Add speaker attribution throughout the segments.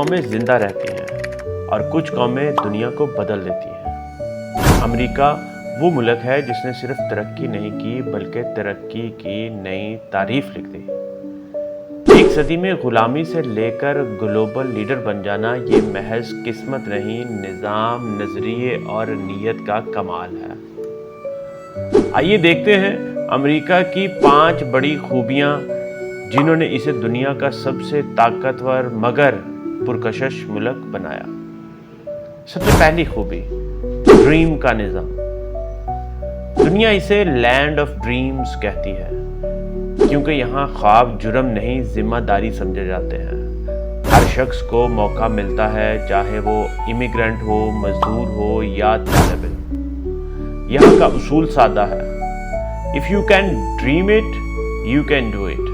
Speaker 1: قومیں زندہ رہتی ہیں اور کچھ قومیں دنیا کو بدل دیتی ہیں۔ امریکہ وہ ملک ہے جس نے صرف ترقی نہیں کی بلکہ ترقی کی نئی تعریف لکھ دی۔ ایک صدی میں غلامی سے لے کر گلوبل لیڈر بن جانا یہ محض قسمت نہیں، نظام، نظریے اور نیت کا کمال ہے۔ آئیے دیکھتے ہیں امریکہ کی 5 بڑی خوبیاں جنہوں نے اسے دنیا کا سب سے طاقتور مگر پرکشش ملک بنایا۔ سب سے پہلی خوبی، ڈریم کا نظام۔ دنیا اسے لینڈ آف ڈریمز کہتی ہے کیونکہ یہاں خواب جرم نہیں، ذمہ داری سمجھے جاتے ہیں۔ ہر شخص کو موقع ملتا ہے، چاہے وہ امیگرنٹ ہو، مزدور ہو یا طالب علم۔ یہاں کا اصول سادہ ہے، if you can dream it, you can do it۔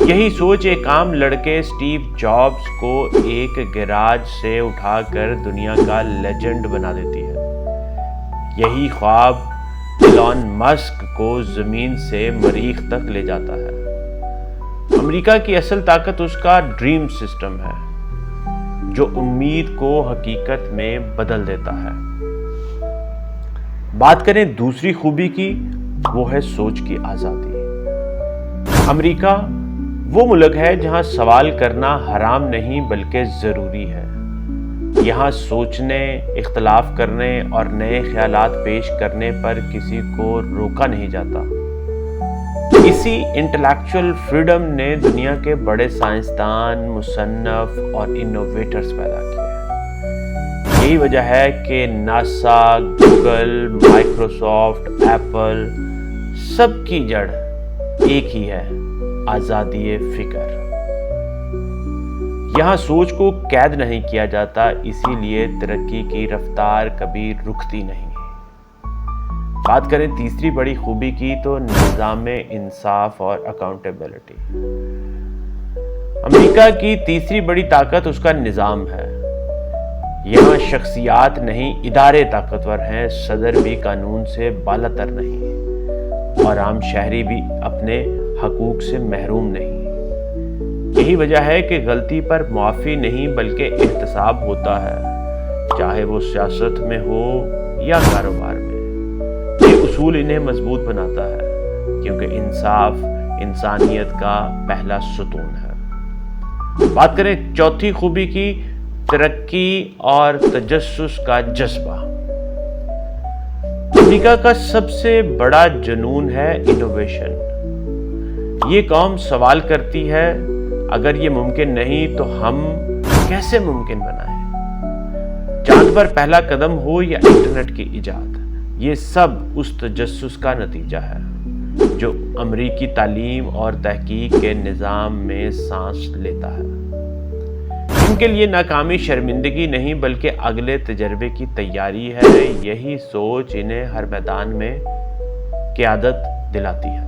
Speaker 1: یہی سوچ ایک عام لڑکے سٹیو جابز کو ایک گیراج سے اٹھا کر دنیا کا لیجنڈ بنا دیتی ہے۔ یہی خواب ایلون مسک کو زمین سے مریخ تک لے جاتا ہے۔ امریکہ کی اصل طاقت اس کا ڈریم سسٹم ہے جو امید کو حقیقت میں بدل دیتا ہے۔ بات کریں دوسری خوبی کی، وہ ہے سوچ کی آزادی۔ امریکہ وہ ملک ہے جہاں سوال کرنا حرام نہیں بلکہ ضروری ہے۔ یہاں سوچنے، اختلاف کرنے اور نئے خیالات پیش کرنے پر کسی کو روکا نہیں جاتا۔ اسی انٹلیکچوئل فریڈم نے دنیا کے بڑے سائنسدان، مصنف اور انوویٹرز پیدا کیے۔ یہی وجہ ہے کہ ناسا، گوگل، مائکروسافٹ، ایپل، سب کی جڑ ایک ہی ہے، آزادی فکر۔ یہاں سوچ کو قید نہیں کیا جاتا، اسی لیے ترقی کی رفتار کبھی رکتی نہیں۔ بات کریں تیسری بڑی خوبی کی تو نظام انصاف اور اکاؤنٹیبلٹی۔ امریکہ کی تیسری بڑی طاقت اس کا نظام ہے۔ یہاں شخصیات نہیں، ادارے طاقتور ہیں، صدر بھی قانون سے بالاتر نہیں اور عام شہری بھی اپنے حقوق سے محروم نہیں۔ یہی وجہ ہے کہ غلطی پر معافی نہیں بلکہ احتساب ہوتا ہے، چاہے وہ سیاست میں ہو یا کاروبار میں۔ یہ اصول انہیں مضبوط بناتا ہے کیونکہ انصاف انسانیت کا پہلا ستون ہے۔ بات کریں چوتھی خوبی کی، ترقی اور تجسس کا جذبہ۔ امریکہ کا سب سے بڑا جنون ہے انوویشن۔ یہ قوم سوال کرتی ہے، اگر یہ ممکن نہیں تو ہم کیسے ممکن بنائیں؟ چاند پر پہلا قدم ہو یا انٹرنیٹ کی ایجاد، یہ سب اس تجسس کا نتیجہ ہے جو امریکی تعلیم اور تحقیق کے نظام میں سانس لیتا ہے۔ ان کے لیے ناکامی شرمندگی نہیں بلکہ اگلے تجربے کی تیاری ہے۔ یہی سوچ انہیں ہر میدان میں قیادت دلاتی ہے۔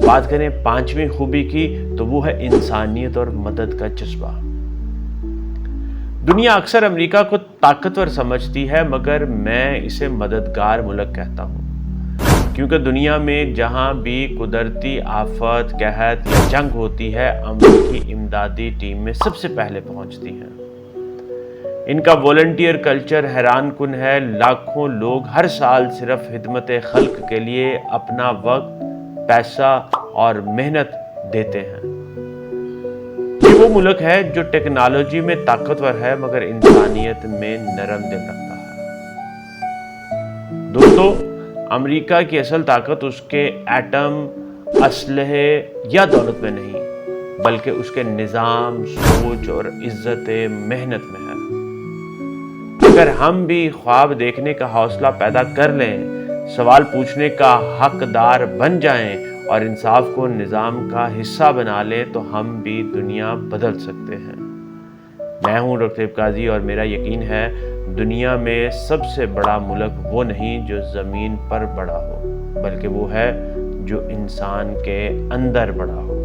Speaker 1: بات کریں 5ویں خوبی کی تو وہ ہے انسانیت اور مدد کا جذبہ۔ دنیا اکثر امریکہ کو طاقتور سمجھتی ہے مگر میں اسے مددگار ملک کہتا ہوں، کیونکہ دنیا میں جہاں بھی قدرتی آفت، قحط یا جنگ ہوتی ہے، امریکی امدادی ٹیم میں سب سے پہلے پہنچتی ہیں۔ ان کا والنٹیئر کلچر حیران کن ہے۔ لاکھوں لوگ ہر سال صرف خدمت خلق کے لیے اپنا وقت، پیسہ اور محنت دیتے ہیں۔ یہ وہ ملک ہے جو ٹیکنالوجی میں طاقتور ہے مگر انسانیت میں نرم دل رکھتا ہے۔ دوستو، امریکہ کی اصل طاقت اس کے ایٹم، اسلحے یا دولت میں نہیں بلکہ اس کے نظام، سوچ اور عزت محنت میں ہے۔ اگر ہم بھی خواب دیکھنے کا حوصلہ پیدا کر لیں، سوال پوچھنے کا حقدار بن جائیں اور انصاف کو نظام کا حصہ بنا لیں تو ہم بھی دنیا بدل سکتے ہیں۔ میں ہوں رقیب قاضی اور میرا یقین ہے دنیا میں سب سے بڑا ملک وہ نہیں جو زمین پر بڑا ہو بلکہ وہ ہے جو انسان کے اندر بڑا ہو۔